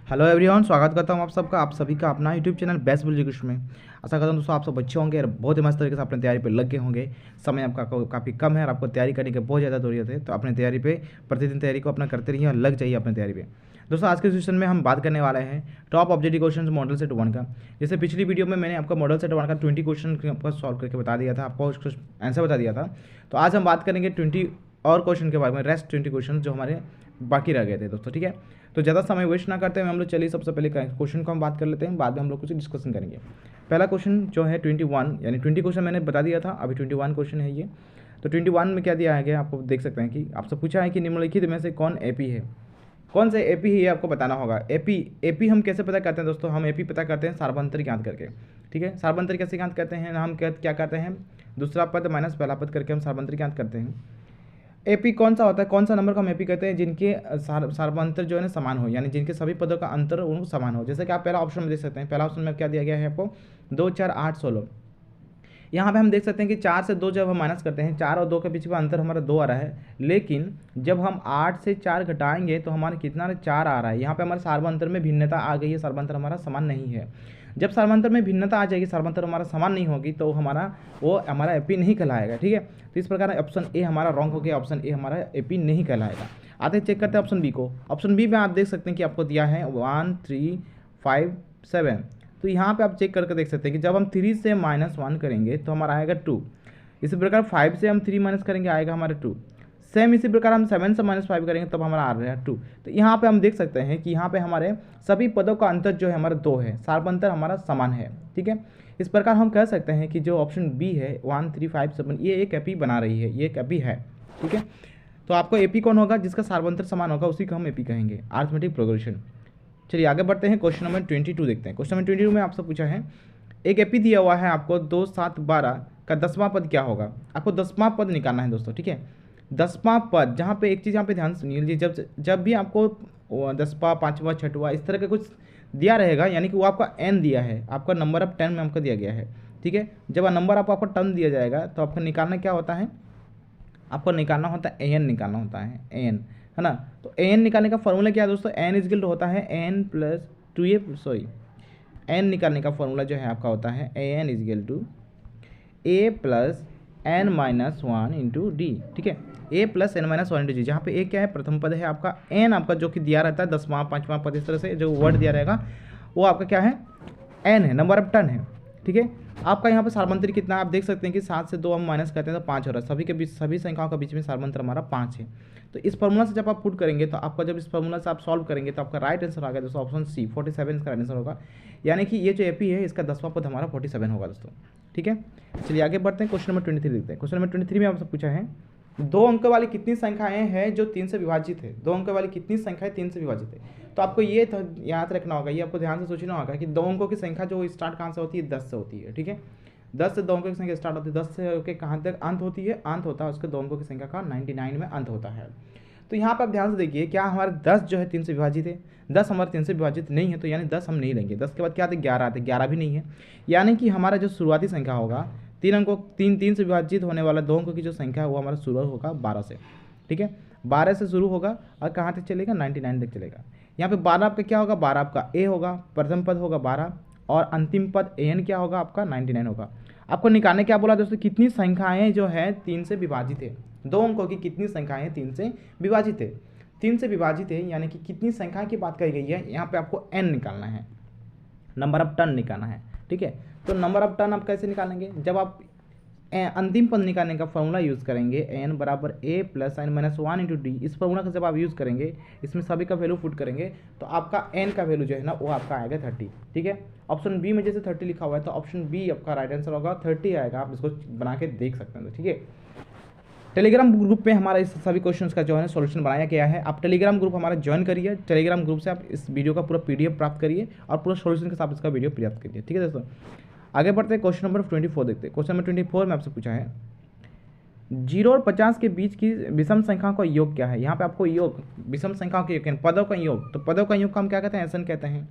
Hello everyone, स्वागत करता हूँ आप सभी का अपना यूट्यूब चैनल बेस्ट एजुकेशन में। आशा करता हूँ दोस्तों आप सब अच्छे होंगे और बहुत ही मस्त तरीके से अपने तैयारी पे लग गए होंगे। समय आपका काफ़ी कम है और आपको तैयारी करने की बहुत ज़्यादा ज़रूरत है, तो अपने तैयारी पे प्रतिदिन तैयारी को अपना करते रहिए और लग जाइए अपने तैयारी पे। दोस्तों आज के सेशन में हम बात करने वाले हैं top objective question model set 1 का। जैसे पिछली वीडियो में मैंने आपको मॉडल सेट 1 का 20 क्वेश्चन आपको सॉल्व करके बता दिया था, आपको उसका आंसर बता दिया था। तो आज हम बात करेंगे 20 और क्वेश्चन के बारे में, रेस्ट 20 क्वेश्चन जो हमारे बाकी रह गए थे दोस्तों। ठीक है, तो ज़्यादा समय वेस्ट ना करते हुए हम लोग चलिए सबसे पहले क्वेश्चन को हम बात कर लेते हैं, बाद में हम लोग कुछ डिस्कशन करेंगे। पहला क्वेश्चन जो है 21, यानी 20 क्वेश्चन मैंने बता दिया था, अभी 21 क्वेश्चन है ये। तो 21 में क्या दिया है, आपको देख सकते हैं कि आपसे पूछा है कि निम्नलिखित में से कौन एपी है। कौन से एपी है ये आपको बताना होगा। एपी हम कैसे पता करते हैं दोस्तों, हम एपी पता करते हैं सार्वभौमिक ज्ञात करके। ठीक है, सार्वभौमिक कैसे ज्ञात करते हैं, हम क्या करते हैं, दूसरा पद माइनस पहला पद करके हम सार्वभौमिक ज्ञात करते हैं। एपी कौन सा होता है, कौन सा नंबर को हम एपी कहते हैं, जिनके सार्वंतर जो है ना समान हो, यानी जिनके सभी पदों का अंतर उनको समान हो। जैसे कि आप पहला ऑप्शन में देख सकते हैं, पहला ऑप्शन में क्या दिया गया है आपको, 2 4 8 16। यहाँ पे हम देख सकते हैं कि 4 से 2 जब हम माइनस करते हैं, 4 और 2 के बीच में अंतर हमारा 2 आ रहा है, लेकिन जब हम 8 से 4 घटाएंगे तो हमारा कितना 4 आ रहा है। यहाँ पे हमारे सार्वंतर में भिन्नता आ गई है, सार्वंतर हमारा समान नहीं है। जब सार्वंतर में भिन्नता आ जाएगी, सार्वंतर हमारा समान नहीं होगी, तो हमारा एपी नहीं कहलाएगा। ठीक है, तो इस प्रकार ऑप्शन ए हमारा रॉन्ग हो गया, ऑप्शन ए हमारा एपी नहीं कहलाएगा। आते चेक करते हैं ऑप्शन बी को। ऑप्शन बी में आप देख सकते हैं कि आपको दिया है 1 3 5 7। तो यहाँ पे आप चेक करके देख सकते हैं कि जब हम 3 से -1 करेंगे तो हमारा आएगा 2। इसी प्रकार 5 से हम 3 माइनस करेंगे, आएगा हमारा 2। सेम इसी प्रकार हम 7 से -5 करेंगे तब हमारा आ रहा है 2। तो यहाँ पे हम देख सकते हैं कि यहाँ पे हमारे सभी पदों का अंतर जो है हमारा 2 है, सार्वंतर हमारा समान है। ठीक है, इस प्रकार हम कह सकते हैं कि जो ऑप्शन बी है 1 3 5 7 ये एक एपी बना रही है, ये एक एपी है। ठीक है, तो आपको एपी कौन होगा, जिसका सार्वंतर समान होगा उसी को हम एपी कहेंगे, अरिथमेटिक प्रोग्रेशन। चलिए आगे बढ़ते हैं, क्वेश्चन नंबर 22 देखते हैं। क्वेश्चन नंबर 22 में आपसे पूछा है, एक एपी दिया हुआ है आपको 2 7 12 का 10वां पद क्या होगा। आपको 10वां पद निकालना है दोस्तों। ठीक है, 10वां पद, जहाँ पे एक चीज़ यहाँ पे ध्यान सुनिए लीजिए, जब भी आपको 10वां 5वां 6वां इस तरह का कुछ दिया रहेगा, यानी कि वो आपका एन दिया है, आपका नंबर ऑफ 10 में आपको दिया गया है। ठीक है, जब नंबर आपको 10 दिया जाएगा तो आपको निकालना क्या होता है, आपको निकालना होता है एन, निकालना होता है एन, है ना। तो एन निकालने का फॉर्मूला क्या है दोस्तों, एन इज इक्वल होता है एन प्लस 2 सॉरी एन निकालने का फॉर्मूला जो है आपका होता है N is equal to A plus N minus 1 into D. ठीक है, A plus N minus 1 into D, जहाँ पे ए क्या है, प्रथम पद है आपका, एन आपका जो कि दिया रहता है 10वां 5वां पद, इस तरह से जो वर्ड दिया रहेगा वो आपका क्या है, एन है, नंबर ऑफ 10 है। ठीक है, आपका यहाँ पे सार्वंतर कितना है, आप देख सकते हैं कि 7 से 2 हम माइनस करते हैं तो 5 हो रहा है, सभी के बीच सभी संख्याओं के बीच में सार्वंतर हमारा 5 है। तो इस फॉर्मूला से जब आप पुट करेंगे तो आपका, जब इस फॉर्मूला से आप सॉल्व करेंगे तो आपका राइट आंसर आ गया दोस्तों, ऑप्शन सी 47 इसका आंसर होगा। यानी कि ये जो एपी है इसका 10वां पद हमारा 47 होगा दोस्तों। ठीक है, चलिए आगे बढ़ते हैं, क्वेश्चन नंबर 23 देखते हैं। क्वेश्चन नंबर 23 में आपसे पूछा है, 2 अंक वाली कितनी संख्याएं हैं जो 3 से विभाजित है। 2 अंक वाली कितनी संख्याएं 3 से विभाजित है। तो आपको ये याद रखना होगा, ये आपको ध्यान से सोचना होगा कि 2 अंकों की संख्या जो स्टार्ट कहाँ से होती है, 10 से होती है। ठीक है, 10 से 2 अंकों की संख्या स्टार्ट होती है, 10 से होकर कहाँ तक अंत होती है, अंत होता है उसके 2 अंकों की संख्या का 99 में अंत होता है। तो यहाँ पर आप ध्यान से देखिए, क्या हमारे 10 जो है 3 से विभाजित है, 10 हमारे 3 से विभाजित नहीं है, तो यानी 10 हम नहीं लेंगे। 10 के बाद क्या आते, 11 आते, 11 भी नहीं है। यानी कि हमारा जो शुरुआती संख्या होगा, 3 से विभाजित होने वाला 2 अंकों की जो संख्या है वो हमारा शुरू होगा 12 से। ठीक है, 12 से शुरू होगा और कहाँ तक चलेगा, 99 तक चलेगा। यहाँ पे 12 आपका क्या होगा, 12 आपका ए होगा, प्रथम पद होगा 12 और अंतिम पद एन क्या होगा आपका 99 होगा। आपको निकालने क्या बोला दोस्तों, कितनी संख्याएं जो है 3 से विभाजित है, 2 अंकों की कितनी संख्याएं 3 से विभाजित है। 3 से विभाजित है यानी कि कितनी संख्या की बात कही गई है, यहाँ पे आपको एन निकालना है, नंबर ऑफ टर्न निकालना है। ठीक है, तो नंबर ऑफ टर्न आप कैसे निकालेंगे, जब आप अंतिम पद निकालने का फॉर्मूला यूज़ करेंगे, एन बराबर A plus N minus 1 into D. इस फॉर्मूला का जब आप यूज़ करेंगे, इसमें सभी का वैल्यू पुट करेंगे तो आपका एन का वैल्यू जो है ना वो आपका आएगा 30। ठीक है, ऑप्शन बी में जैसे 30 लिखा हुआ है तो ऑप्शन बी आपका राइट आंसर होगा, 30 आएगा। आप इसको बना के देख सकते हैं। तो ठीक है, टेलीग्राम ग्रुप पे हमारा इस सभी क्वेश्चंस का जो है सॉल्यूशन बनाया गया है। आप टेलीग्राम ग्रुप हमारा ज्वाइन करिए, टेलीग्राम ग्रुप से आप इस वीडियो का पूरा पीडीएफ प्राप्त करिए और पूरा सॉल्यूशन के साथ इसका वीडियो प्राप्त करिए। ठीक है दोस्तों, आगे बढ़ते हैं, क्वेश्चन नंबर 24 देखते हैं। क्वेश्चन नंबर 24 में आपसे पूछा है, 0 और 50 के बीच की विषम संख्याओं का योग क्या है। यहाँ पे आपको योग, विषम संख्याओं के योग, पदों का योग, तो पदों का योग को हम क्या कहते हैं, एसन कहते हैं,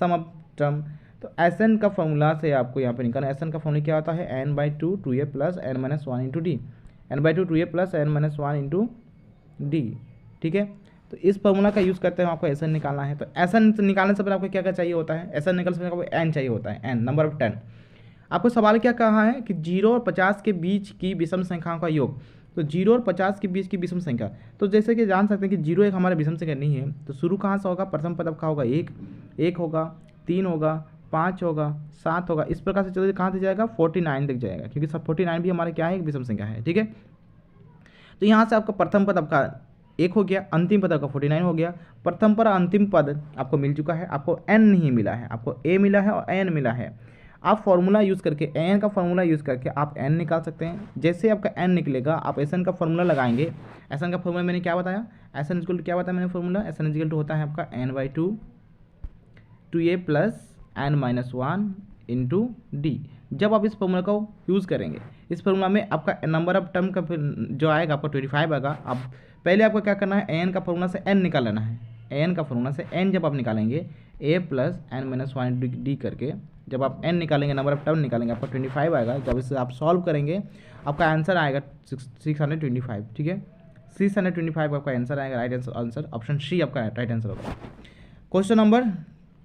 सम ऑफ टर्म। तो एसन का फॉर्मूला से आपको यहाँ पे निकालना, एसन का फॉर्मूला क्या होता है, n/2 2a plus n minus 1 into D, n/2 2a plus n minus 1 into D. ठीक है, तो इस फॉर्मूला का यूज़ करते हैं आपको एस एन निकालना है। तो एस एन निकालने से पहले आपको क्या क्या चाहिए होता है, एस एन निकालने से पहले आपको एन चाहिए होता है, एन नंबर ऑफ 10। आपको सवाल क्या कहा है कि 0 और 50 के बीच की विषम संख्याओं का योग। तो 0 और 50 के बीच की विषम संख्या, तो जैसे कि जान सकते हैं कि 0 एक हमारा विषम संख्या नहीं है, तो शुरू कहाँ से होगा, प्रथम पद का होगा 1, 1 होगा, 3 होगा, 5 होगा, 7 होगा, इस प्रकार से चलिए कहाँ से जाएगा 49 तक जाएगा, क्योंकि सब 49 भी हमारे क्या है, एक विषम संख्या है। ठीक है, तो यहाँ से आपका प्रथम पद आपका 1 हो गया, अंतिम पद आपका 49 हो गया। प्रथम पर अंतिम पद आपको मिल चुका है, आपको एन नहीं मिला है, आपको ए मिला है और एन मिला है। आप फॉर्मूला यूज़ करके, एन का फॉर्मूला यूज़ करके आप एन निकाल सकते हैं। जैसे आपका एन निकलेगा आप एस एन का फॉर्मूला लगाएंगे। एस एन का फॉर्मूला मैंने क्या बताया, एस एन इक्वल टू क्या बताया मैंने formula, S N equal to होता है आपका n/2 2a plus n-1 into D. जब आप इस फॉर्मूला को यूज़ करेंगे, इस फॉर्मूला में आपका नंबर ऑफ टर्म का जो आएगा आपका 25 आएगा। अब पहले आपको क्या करना है, एन का फॉर्मूला से एन निकाल लेना है। एन का फॉर्मूला से एन जब आप निकालेंगे a प्लस n-1 डी करके, जब आप n निकालेंगे, नंबर ऑफ टर्म निकालेंगे, आपका 25 आएगा। जब इसे आप सॉल्व करेंगे आपका आंसर आएगा 625। ठीक है, 625 आपका आंसर आएगा। राइट आंसर ऑप्शन सी आपका राइट आंसर होगा। क्वेश्चन नंबर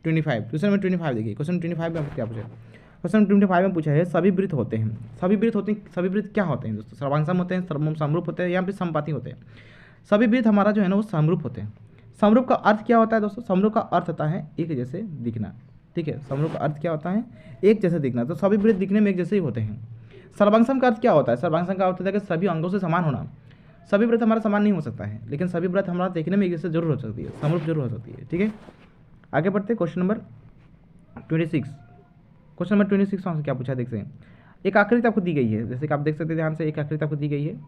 25, क्वेश्चन नंबर 25 देखिए, क्वेश्चन 25 में क्या पूछा है, क्वेश्चन 25 में पूछा है सभी वृत्त होते हैं। सभी वृत्त होते हैं, सभी वृत्त क्या होते हैं दोस्तों, सर्वांगसम होते हैं, समरूप होते हैं या फिर समपाती होते हैं। सभी वृत्त हमारा जो है ना वो समरूप होते हैं। समरूप का अर्थ क्या होता है दोस्तों, समरूप का अर्थ होता है एक जैसे दिखना। ठीक है, समरूप का अर्थ क्या होता है, एक जैसे दिखना। तो सभी वृत्त दिखने में एक जैसे ही होते हैं। सर्वांगसम का अर्थ क्या होता है, सर्वांगसम का अर्थ होता है कि सभी अंगों से समान होना। सभी वृत्त हमारा समान नहीं हो सकता है, लेकिन सभी वृत्त हमारा देखने में एक जैसे जरूर हो सकती है, समरूप जरूर हो सकती है। ठीक है, आगे बढ़ते क्वेश्चन नंबर 26। क्वेश्चन नंबर 26 से क्या पूछा देखते हैं। एक आकृति आपको दी गई है, जैसे कि आप देख सकते हैं ध्यान से, एक आकृति आपको दी गई है।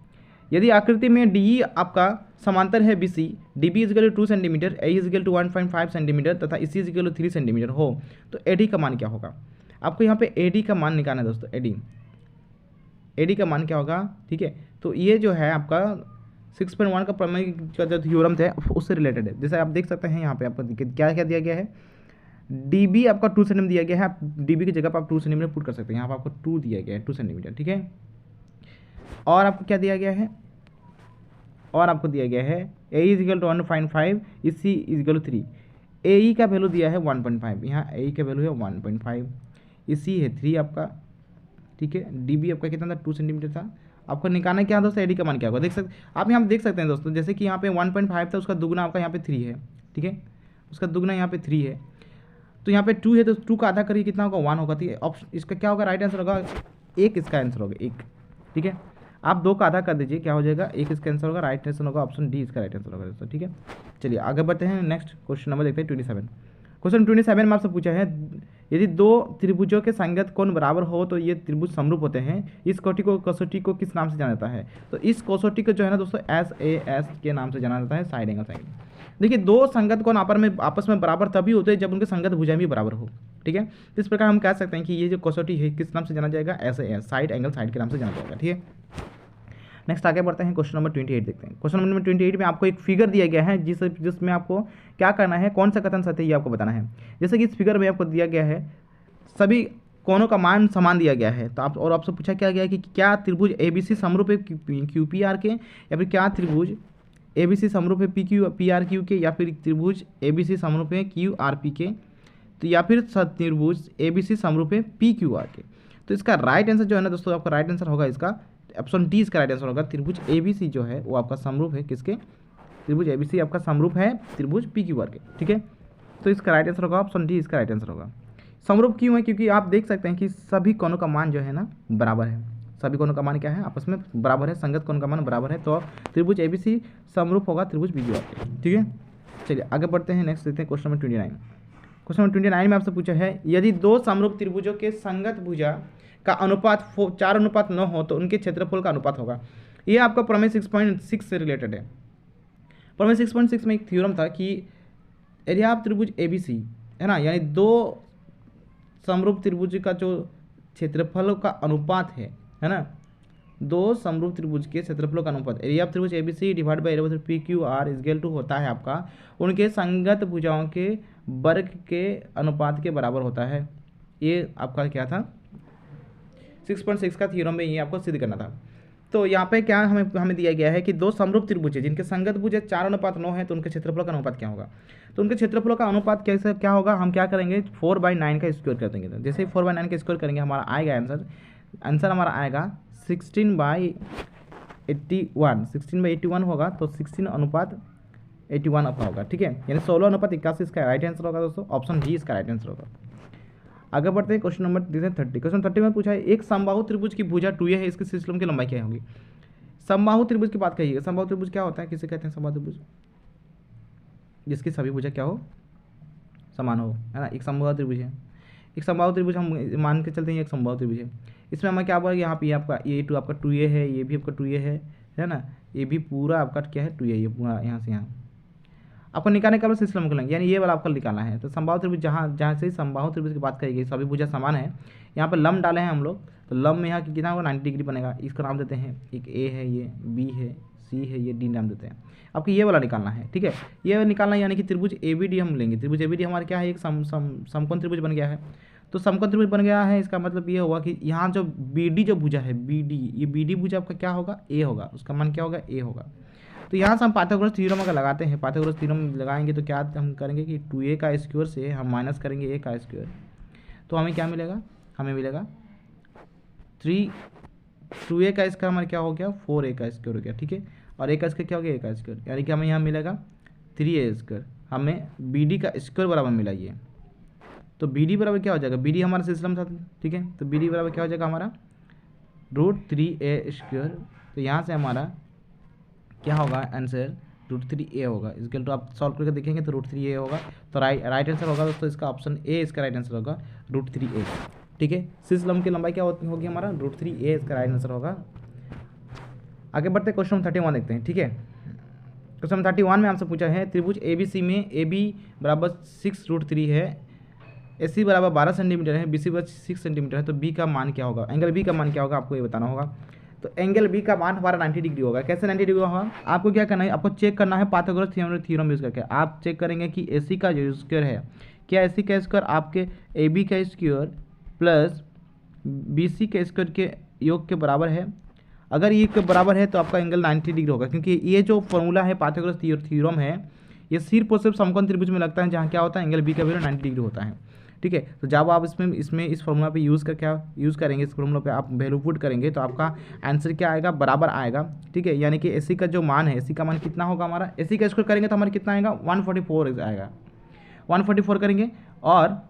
यदि आकृति में डी आपका समांतर है BC, DB equal to 2 centimetre, A equal to 1.5 centimetre तथा EC इजिकल टू 3 सेंटीमीटर हो, तो AD का मान क्या होगा। आपको यहाँ पे AD का मान निकालना है दोस्तों। AD का मान क्या होगा। ठीक है, तो ये जो है आपका 6.1 का प्रमेय का जो थ्योरम थे उससे रिलेटेड है। जैसे आप देख सकते हैं यहाँ पे आपको क्या क्या दिया गया है, DB आपका 2 सेंटीमीटर दिया गया है। आप DB की जगह पर आप 2 सेंटीमीटर पुट कर सकते हैं, यहाँ पर आपको 2 दिया गया है, 2 सेंटीमीटर। ठीक है, और आपको क्या दिया गया है, और आपको दिया गया है A equal to 1.5, EC equal to 3। AE का वैल्यू दिया है 1.5, यहाँ AE का वैल्यू है 1.5, EC है 3 आपका। ठीक है, DB आपका कितना था, 2 सेंटीमीटर था। आपको निकालना क्या है दोस्तों, AD का मान क्या होगा, देख सकते आप यहाँ पे देख सकते हैं दोस्तों, जैसे कि यहाँ पे 1.5 था, उसका दुगना आपका यहाँ पे 3 है। ठीक है, उसका दुगना यहाँ पे 3 है, तो यहाँ पे 2 है, तो 2 का आधा करिए कितना होगा, 1 होगा। ठीक है, ऑप्शन इसका क्या होगा, राइट आंसर होगा 1, इसका आंसर होगा 1। ठीक है, आप 2 का आधा कर दीजिए, क्या हो जाएगा 1, इसका आंसर होगा। राइट आंसर होगा ऑप्शन डी, इसका राइट आंसर होगा दोस्तों। ठीक है, चलिए आगे बढ़ते हैं। नेक्स्ट क्वेश्चन नंबर देखते हैं 27। क्वेश्चन 27 में आपसे पूछा है यदि 2 त्रिभुजों के संगत कोण बराबर हो तो ये त्रिभुज समरूप होते हैं। इस कसौटी को किस नाम से जाना जाता है। तो इस कसौटी को जो है ना दोस्तों SAS के नाम से जाना जाता है, साइड एंगल साइड। देखिए, 2 संगत कोण आपस में बराबर तभी होते हैं जब उनके संगत भुजाएं भी बराबर हो। ठीक है, तो इस प्रकार हम कह सकते हैं कि ये जो कसौटी है किस नाम से जाना जाएगा, SAS, साइड एंगल साइड के नाम से जाना जाएगा। ठीक है, नेक्स्ट आगे बढ़ते हैं, क्वेश्चन नंबर 28 देखते हैं। क्वेश्चन नंबर 28 में आपको एक फिगर दिया गया है जिसमें आपको क्या करना है, कौन सा कथन सत्य है ये आपको बताना है। जैसे कि इस फिगर में आपको दिया गया है सभी कोणों का मान समान दिया गया है, तो और आपसे पूछा क्या गया है कि क्या त्रिभुज ABC समरूप है QPR के, या फिर क्या त्रिभुज ABC समरूप है PRQ के, या फिर त्रिभुज ABC समरूप है QRP के, तो या फिर त्रिभुज ABC समरूप है PQR के। तो इसका राइट आंसर जो है ना दोस्तों, आपका राइट आंसर होगा इसका ऑप्शन डी, इसका राइट आंसर होगा। त्रिभुज ABC जो है वो आपका समरूप है किसके, त्रिभुज ABC आपका समरूप है त्रिभुज PQR के। ठीक है, तो इसका राइट आंसर होगा ऑप्शन डी, इसका राइट आंसर होगा। समरूप क्यों है, क्योंकि आप देख सकते हैं कि सभी कोणों का मान जो है ना बराबर है। सभी कोणों का मान क्या है, आपस में बराबर है, संगत कोण का मान बराबर है, तो त्रिभुज ABC समरूप होगा त्रिभुज PQR के। ठीक है, चलिए आगे बढ़ते हैं। नेक्स्ट देखते हैं क्वेश्चन नंबर 29। क्वेश्चन नंबर 29 में आपसे पूछा है यदि 2 समरूप त्रिभुजों के संगत भुजा का अनुपात 4:9 हो तो उनके क्षेत्रफल का अनुपात होगा। ये आपका प्रमेय 6.6 से रिलेटेड है। प्रमेय 6.6 में एक थ्योरम था कि यदि आप त्रिभुज ABC है ना, यानी 2 समरूप त्रिभुज का जो क्षेत्रफल का अनुपात है ना, 2 समरूप त्रिभुज के क्षेत्रफलों का अनुपात यदि आप त्रिभुज ABC divide by PQR equal to होता है आपका उनके संगत भुजाओं के वर्ग के अनुपात के बराबर होता है। ये आपका क्या था, 6.6 का थ्योरम में ये आपको सिद्ध करना था। तो यहाँ पे क्या हमें हमें दिया गया है कि दो समरूप त्रिभुज है जिनके संगत भुज 4:9 है, तो उनके क्षेत्रफल का अनुपात क्या होगा। तो उनके क्षेत्रफलों का अनुपात कैसे क्या होगा, हम क्या करेंगे 4/9 का स्क्वायर कर देंगे। तो जैसे ही 4/9 का स्क्वायर करेंगे हमारा आएगा आंसर हमारा आएगा 16/81 होगा। तो 16:81 आपका होगा, ठीक है, यानी 16:81 इसका राइट आंसर होगा दोस्तों, ऑप्शन जी इसका राइट आंसर होगा। आगे बढ़ते हैं क्वेश्चन नंबर 30। क्वेश्चन 30 में पूछा है एक समबाहु त्रिभुज की भुजा 2a है, इसके शीर्षलंब की लंबाई क्या होगी। समबाहु त्रिभुज की बात कहिएगा। समबाहु त्रिभुज क्या होता है, किसे कहते हैं समबाहु त्रिभुज, जिसकी सभी भुजा क्या हो, समान हो, है ना, एक समबाहु त्रिभुज है। एक समबाहु त्रिभुज हम मान के चलते हैं एक समबाहु त्रिभुज है। इसमें हमें क्या बोला, यहाँ पे ये आपका आपका 2a है, ये भी आपका 2a है ना, ये भी पूरा आपका क्या है 2a, ये पूरा यहाँ से यहाँ आपको निकालने का शीर्षलंब को लेंगे, यानी ये वाला आपको निकालना है। तो समबाहु त्रिभुज जहाँ से समबाहु त्रिभुज की बात करेगी, सभी भुजा समान है, यहाँ पर लंब डाले हैं हम लोग, तो लंब में यहाँ कितना होगा 90 डिग्री बनेगा। इसका नाम देते हैं, एक ए है, ये बी है, सी है, ये डी नाम देते हैं। आपको ये वाला निकालना है, ठीक है, ये निकालना है, यानी कि त्रिभुज ABD हम लेंगे। त्रिभुज ABD हमारा क्या है, एक समकोण त्रिभुज बन गया है। तो समकोण त्रिभुज बन गया है, इसका मतलब ये होगा कि यहाँ जो BD जो भुजा है BD, ये BD भुजा आपका क्या होगा, A होगा, उसका मान क्या होगा, A होगा। तो यहाँ से हम पाइथागोरस थ्योरम अगर लगाते हैं, पाइथागोरस थ्योरम लगाएंगे तो क्या हम करेंगे कि 2a का स्क्वायर से हम माइनस करेंगे a का स्क्वायर, तो हमें क्या मिलेगा, हमें मिलेगा 2a का स्क्वायर हमारा क्या हो गया 4a का स्क्वायर हो गया, ठीक है, और a का स्क्वायर क्या हो गया a का स्क्वायर, यानी कि हमें यहाँ मिलेगा 3a स्क्वायर। हमें BD का स्क्वायर बराबर मिला ये, तो BD बराबर क्या हो जाएगा, BD हमारा सिस्टम था, ठीक है, तो BD बराबर क्या हो जाएगा हमारा √3a स्क्वायर। तो यहाँ से हमारा क्या होगा आंसर √3a होगा। इसके तो आप सॉल्व करके देखेंगे तो √3a होगा। तो राइट आंसर होगा दोस्तों इसका ऑप्शन ए, इसका राइट आंसर होगा √3a, ठीक है। शीर्षलंब की लंबाई क्या होगी हमारा √3a, इसका राइट आंसर होगा। आगे बढ़ते क्वेश्चन नंबर 31 देखते हैं, ठीक है। क्वेश्चन नंबर 31 में आपसे पूछा है त्रिभुज ABC में AB बराबर 6√3 है, AC बराबर 12 सेंटीमीटर है, BC बराबर 6 सेंटीमीटर है, तो B का मान क्या होगा, एंगल B का मान क्या होगा, आपको ये बताना होगा। तो एंगल B का मान हमारा 90 डिग्री होगा। कैसे 90 डिग्री होगा, आपको क्या करना है, आपको चेक करना है पाइथागोरस थ्योरम यूज़ करके। आप चेक करेंगे कि AC का जो स्क्वायर है, क्या AC का स्क्वायर आपके AB का स्क्वायर प्लस BC के स्क्वायर के योग के बराबर है। अगर ये के बराबर है तो आपका एंगल 90 डिग्री होगा, क्योंकि ये जो फॉर्मूला है पाइथागोरस थ्योरम है, ये सिर्फ और सिर्फ समकोण त्रिभुज में लगता है, जहाँ क्या होता है एंगल B का वैल्यू 90 डिग्री होता है, ठीक है। तो जब आप इसमें इस फॉर्मूला पे यूज़ करेंगे, इस फॉर्मूला पे आप वैल्यू पुट करेंगे, तो आपका आंसर क्या आएगा, बराबर आएगा, ठीक है। यानी कि AC का जो मान है, AC का मान कितना होगा हमारा, AC का स्क्वायर करेंगे तो हमारा कितना आएगा 144 आएगा, 144 करेंगे, और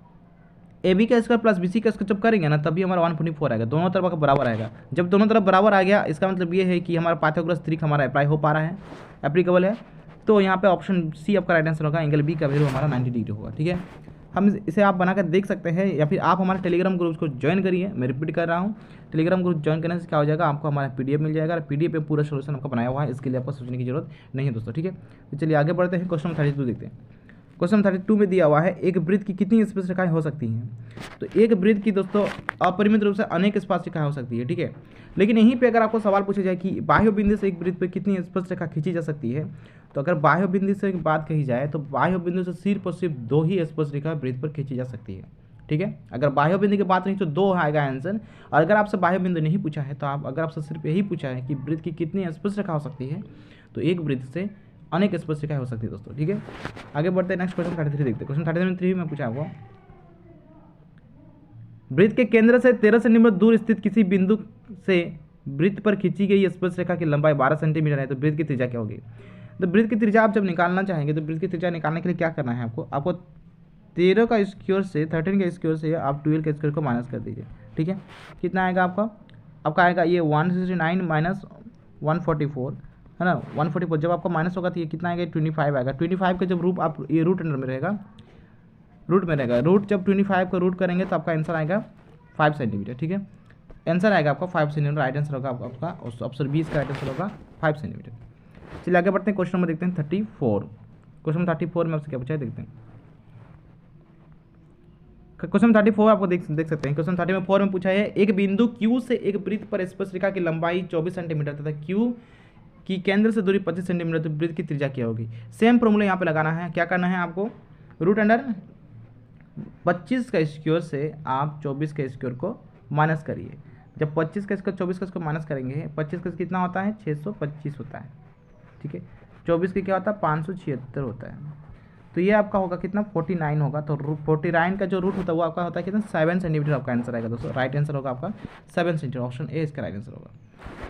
AB का स्क्वायर प्लस BC का स्क्वायर जब करेंगे ना, तभी हमारा 144 आएगा, दोनों तरफ का बराबर आएगा। जब दोनों तरफ बराबर आ गया, इसका मतलब ये है कि हमारा पाइथागोरस ट्रिक हमारा अप्लाई हो पा रहा है, एप्लीकेबल है। तो यहाँ पे ऑप्शन सी आपका राइट आंसर होगा, एंगल B का वैल्यू हमारा 90 डिग्री होगा, ठीक है। हम इसे आप बनाकर देख सकते हैं, या फिर आप हमारे टेलीग्राम ग्रुप को ज्वाइन करिए। मैं रिपीट कर रहा हूँ, टेलीग्राम ग्रुप ज्वाइन करने से क्या हो जाएगा, आपको हमारा PDF मिल जाएगा, और PDF पे पूरा सोल्यूशन आपका बनाया हुआ है, इसके लिए आपको सोचने की जरूरत नहीं है दोस्तों, ठीक है। तो चलिए आगे बढ़ते हैं, क्वेश्चन 32 देखते हैं। क्वेश्चन 32 में दिया हुआ है एक वृत्त की कितनी स्पर्शरेखाएं हो सकती हैं। तो एक वृत्त की दोस्तों अपरिमित रूप से अनेक स्पर्शरेखाएं हो सकती है, ठीक है। लेकिन यहीं पे अगर आपको सवाल पूछा जाए कि बाह्य बिंदु से एक वृत्त पर कितनी स्पर्शरेखा खींची जा सकती है, तो अगर बाह्य बिंदु से बात कही जाए तो बाह्य बिंदु से सिर्फ और सिर्फ 2 ही स्पर्शरेखा वृत्त पर खींची जा सकती है, ठीक है। अगर बाह्य बिंदु की बात नहीं तो 2 आएगा आंसर। और अगर आपसे बाह्य बिंदु नहीं पूछा है, तो अगर आपसे सिर्फ यही पूछा है कि वृत्त की कितनी स्पर्शरेखा हो सकती है, तो एक वृत्त से अनेक स्पर्शरेखाएं हो सकती है दोस्तों, ठीक है। आगे बढ़ते हैं, नेक्स्ट क्वेश्चन 33 देखते हैं। क्वेश्चन 33 में पूछा आपको वृत्त के केंद्र से 13 सेंटीमीटर दूर स्थित किसी बिंदु से वृत्त पर खींची गई स्पर्शरेखा की लंबाई 12 सेंटीमीटर है, तो वृत्त की त्रिज्या क्या होगी। तो वृत्त की त्रिज्या आप जब निकालना चाहेंगे, तो वृत्त की त्रिज्या निकालने के लिए क्या करना है आपको 13 का स्क्वायर से 13 के स्क्वायर से आप 12 के स्क्वायर को माइनस कर दीजिए, ठीक है। कितना आएगा आपका आएगा ये 169 माइनस 144, है ना, 144। जब आपका माइनस होगा तो ये कितना आएगा 25 आएगा। 25 का जब रूट आप ये रूट अंडर में रहेगा, रूट जब 25 को रूट करेंगे तो आपका आंसर आएगा 5 सेंटीमीटर, ठीक है। आंसर आएगा आपका 5 सेंटीमीटर, राइट आंसर होगा आपका ऑप्शन बी, इसका राइट आंसर होगा 5 सेंटीमीटर। चलिए आगे बढ़ते हैं, क्वेश्चन नंबर देखते हैं 34। क्वेश्चन नंबर 34 में आपसे क्या पूछा है देखते हैं। क्वेश्चन 34 आपको देख सकते हैं। क्वेश्चन 34 में पूछा है एक बिंदु Q से एक वृत्त पर स्पर्शरेखा की लंबाई 24 सेंटीमीटर तथा Q की केंद्र से दूरी 25 सेंटीमीटर, तो वृत्त की त्रिज्या क्या होगी। सेम फॉर्मूला यहाँ पे लगाना है। क्या करना है आपको, रूट अंडर 25 का स्क्वायर से आप 24 के स्क्वायर को माइनस करिए, जब 25 का इसका 24 का इसको माइनस करेंगे, 25 का कितना होता है 625 होता है, ठीक है। 24 का क्या होता है 576 होता है। तो ये आपका होगा कितना 49 होगा। तो 49 का जो रूट होता है वो आपका होता है कितना 7 सेंटीमीटर आपका आंसर आएगा दोस्तों। राइट आंसर होगा आपका 7 सेंटीमीटर, ऑप्शन ए इसका राइट आंसर होगा।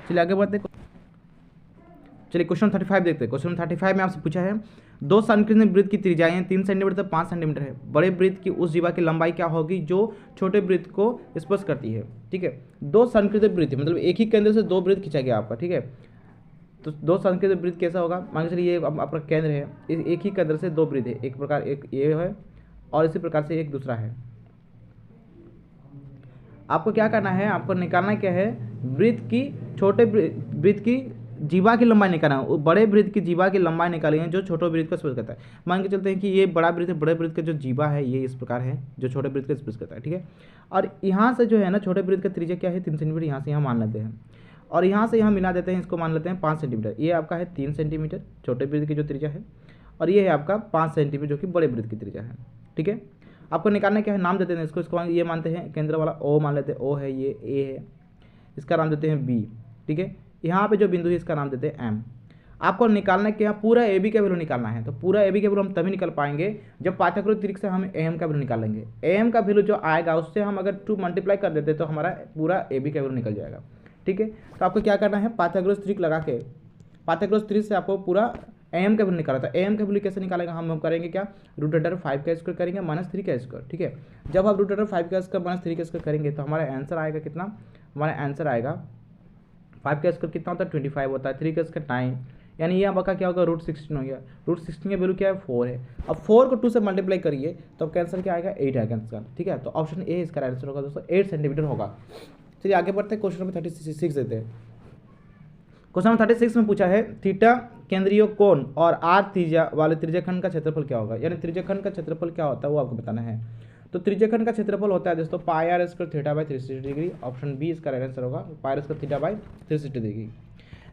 चलिए आगे बढ़ते। चलिए क्वेश्चन 35 देखते हैं। क्वेश्चन 35 में आपसे पूछा है दो संकीर्ण वृत्त की त्रिज्याएं 3 सेंटीमीटर से 5 सेंटीमीटर है। बड़े वृत्त की उस जीवा की लंबाई क्या होगी जो छोटे वृत्त को स्पर्श करती है, ठीक है। दो संकीर्ण वृत्त मतलब एक ही केंद्र से दो वृत्त खींचा गया आपका, ठीक है। तो दो संकीर्ण वृत्त कैसा होगा, मान के चलिए ये आपका केंद्र है, एक ही केंद्र से दो वृत्त है, एक प्रकार एक ये है और इसी प्रकार से एक दूसरा है। आपको क्या करना है, आपको निकालना क्या है, वृत्त की छोटे वृत्त की जीवा की लंबाई निकालना है। बड़े वृत्त की जीवा की लंबाई निकालेंगे जो छोटे वृत्त को स्पर्श करता है। मान के चलते हैं कि ये बड़ा वृत्त है, बड़े वृत्त का जो जीवा है ये इस प्रकार है जो छोटे वृत्त को स्पर्श करता है, ठीक है। और यहाँ से जो है ना छोटे वृत्त का त्रिज्या क्या है 3 सेंटीमीटर, यहाँ से यहाँ मान लेते हैं और यहाँ से यहाँ मिला देते हैं, इसको मान लेते हैं 5 सेंटीमीटर। ये आपका है 3 सेंटीमीटर छोटे वृत्त की जो त्रिज्या है और ये है आपका 5 सेंटीमीटर जो कि बड़े वृत्त की त्रिज्या है, ठीक है। आपको निकालना क्या है, नाम देते हैं इसको ये मानते हैं केंद्र वाला ओ मान लेते हैं, ओ है ये, ए है, इसका नाम देते हैं बी, ठीक है। यहाँ पे जो बिंदु है इसका नाम देते हैं एम। आपको निकालना क्या, पूरा ए बी का वैल्यू निकालना है। तो पूरा ए बी का वैल्यू हम तभी निकाल पाएंगे जब पाठ्यक्रम त्रिक से हम ए एम का वैल्यू निकाल लेंगे। ए एम का वैल्यू जो आएगा उससे हम अगर 2 मल्टीप्लाई कर देते तो हमारा पूरा ए बी का वैल्यू निकल जाएगा, ठीक है। तो आपको क्या करना है, पाठ्यक्रम त्रिक लगा के पाठ्यक्रम त्रिक से आपको पूरा ए एम का वैल्यू निकाला था। ए एम का वैल्यू कैसे निकालेगा, हम करेंगे क्या, √5 का स्क्वायर करेंगे -3 का स्क्वायर, ठीक है। जब आप √5 का स्क्वायर -3 का स्क्वायर करेंगे तो हमारा आंसर आएगा कितना, हमारा आंसर आएगा 5 का स्क्वायर कितना होता है 25 होता है, 3 का स्क्वायर 9, यानी ये आपका क्या होगा √16 हो गया। √16 का वैल्यू क्या है 4 है। अब 4 को 2 से मल्टीप्लाई करिए तो आपका आंसर क्या आएगा 8 आएगा आंसर, ठीक है। तो ऑप्शन ए इसका आंसर होगा दोस्तों, 8 सेंटीमीटर होगा। चलिए आगे बढ़ते हैं, क्वेश्चन नंबर 36 देते हैं। क्वेश्चन नंबर 36 में पूछा है थीटा केंद्रीय कोण और आर त्रिज्या वाले त्रिज्याखंड का क्षेत्रफल क्या होगा, यानी त्रिज्याखंड का क्षेत्रफल क्या होता है वो आपको बताना है। तो त्रिज्याखंड का क्षेत्रफल होता है दोस्तों πr² θ/360 डिग्री, ऑप्शन बी इसका राइट आंसर होगा πr² θ/360 डिग्री।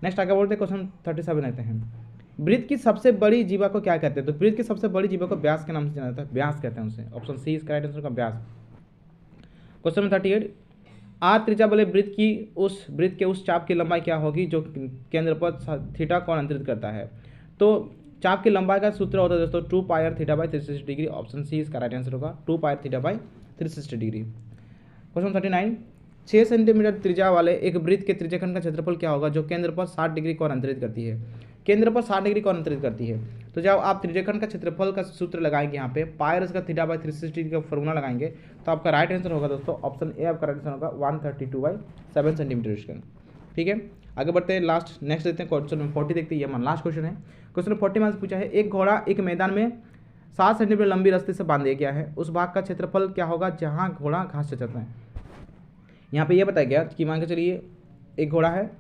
नेक्स्ट आगे बढ़ते हैं, क्वेश्चन 37 लेते हैं। वृत्त की सबसे बड़ी जीवा को क्या कहते हैं, तो वृत्त की सबसे बड़ी जीवा को व्यास के नाम से जाना जाता है, व्यास कहते हैं उसे, ऑप्शन सी इसका राइट आंसर होगा व्यास। क्वेश्चन नंबर 38, आर त्रिज्या वाले वृत्त के उस चाप की लंबाई क्या होगी जो केंद्र पर थीटा कोण अंतरित करता है। तो चाप की लंबाई का सूत्र होता है दोस्तों 2πr θ/360 डिग्री, ऑप्शन सी इसका राइट आंसर होगा 2πr θ/360 डिग्री। क्वेश्चन 39, 6 सेंटीमीटर त्रिज्या वाले एक वृत्त के त्रिज्याखंड का क्षेत्रफल क्या होगा जो केंद्र पर 60 डिग्री कोण अंतरित करती है, केंद्र पर 60 डिग्री कोण अंतरित करती है। तो जब आप त्रिज्याखंड का क्षेत्रफल का सूत्र लगाएंगे यहाँ पे πr² θ/360 डिग्री का फॉर्मूला लगाएंगे तो आपका राइट आंसर होगा दोस्तों, ऑप्शन ए आपका राइट आंसर होगा 132/7 सेंटीमीटर स्क्वायर, ठीक है। आगे बढ़ते हैं, लास्ट नेक्स्ट देखते हैं, क्वेश्चन नंबर 40 देखते हैं, ये हमारा लास्ट क्वेश्चन है। क्वेश्चन नंबर 40 में पूछा है एक घोड़ा एक मैदान में 7 सेंटीमीटर लंबी रस्सी से बांध दिया गया है, उस भाग का क्षेत्रफल क्या होगा जहाँ घोड़ा घास चरता है। यहाँ पे ये बताया गया कि मान के चलिए एक घोड़ा है,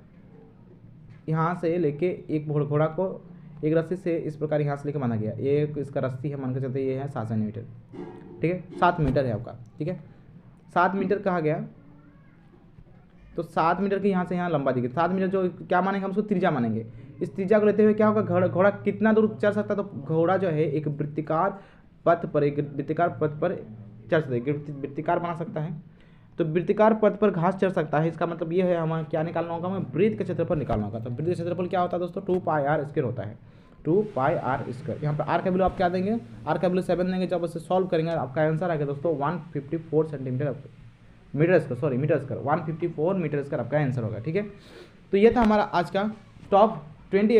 यहाँ से लेके एक घोड़ा को एक रस्सी से इस प्रकार यहाँ से लेके बांधा गया, ये इसका रस्सी है, मान के चलते ये है 7 सेंटीमीटर, ठीक है, 7 मीटर है आपका, ठीक है, 7 मीटर कहा गया। तो 7 मीटर की यहाँ से यहाँ लंबा दी गई, 7 मीटर जो क्या मानेंगे हम उसको त्रिज्या मानेंगे। इस त्रिज्या को लेते हुए क्या होगा, घोड़ा कितना दूर चल सकता है, तो घोड़ा जो है एक वृत्तिकार पथ पर चल सकता है, वृत्तिकार बना सकता है, तो वृत्तिकार पथ पर घास चढ़ सकता है। इसका मतलब ये है हमें क्या निकालना होगा, हमें वृत्त का क्षेत्रफल निकालना होगा। तो वृत्त का क्षेत्रफल क्या होता है दोस्तों 2πr² होता है, 2πr²। यहाँ पर आर का वैल्यू आप क्या देंगे, आर का वैल्यू 7 देंगे, जब उसे सॉल्व करेंगे आपका आंसर आएगा दोस्तों 154 centimetre metre square 154 metre square आपका आंसर होगा, ठीक है। तो ये था हमारा आज का टॉप 20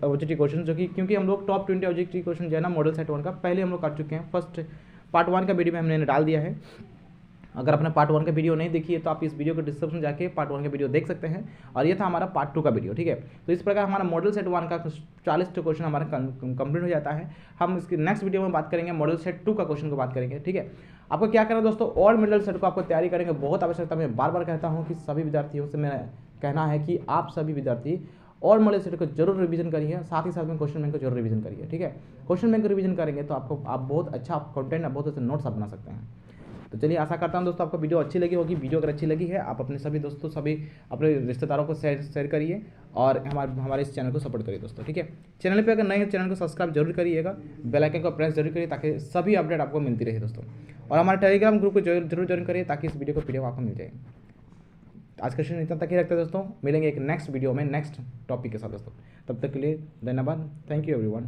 ऑब्जेक्टिव क्वेश्चन, जो कि क्योंकि हम लोग टॉप 20 ऑब्जेक्टिव क्वेश्चन जो है ना मॉडल सेट 1 का पहले हम लोग कर चुके हैं, फर्स्ट पार्ट 1 का वीडियो में हमने डाल दिया है। अगर आपने पार्ट 1 का वीडियो नहीं देखी है तो आप इस वीडियो को डिस्क्रिप्शन जाके पार्ट 1 का वीडियो देख सकते हैं, और ये था हमारा पार्ट 2 का वीडियो, ठीक है। तो इस प्रकार हमारा मॉडल सेट 1 का 40 क्वेश्चन हमारा कंप्लीट हो जाता है। हम इसके नेक्स्ट वीडियो में बात करेंगे मॉडल सेट 2 का क्वेश्चन को बात करेंगे, ठीक है। आपको क्या करना है दोस्तों, और मॉडल सेट को आपको तैयारी करेंगे बहुत आवश्यकता। मैं बार बार कहता हूँ कि सभी विद्यार्थियों से मेरा कहना है कि आप सभी विद्यार्थी और मॉडल सेट को जरूर रिवीजन करिए, साथ ही साथ में क्वेश्चन बैंक को जरूर रिवीजन करिए, ठीक है। क्वेश्चन बैंक को रिवीजन करेंगे तो आप बहुत अच्छा कंटेंट, बहुत अच्छे नोट्स आप बना सकते हैं। तो चलिए आशा करता हूं दोस्तों आपको वीडियो अच्छी लगी होगी। वीडियो अगर अच्छी लगी है आप अपने सभी दोस्तों, सभी अपने रिश्तेदारों को शेयर करिए और हमारे इस चैनल को सपोर्ट करिए दोस्तों, ठीक है। चैनल पे अगर नए हैं चैनल को सब्सक्राइब जरूर करिएगा, बेल आइकन को प्रेस जरूर करिए ताकि सभी अपडेट आपको मिलती रहे दोस्तों। और हमारे टेलीग्राम ग्रुप को जरूर ज्वाइन करिए ताकि इस वीडियो को पीडीएफ आपको मिल जाए। आज का सेशन इतना तक ही रखते हैं दोस्तों, मिलेंगे एक नेक्स्ट वीडियो में नेक्स्ट टॉपिक के साथ दोस्तों। तब तक के लिए धन्यवाद, थैंक यू एवरीवन।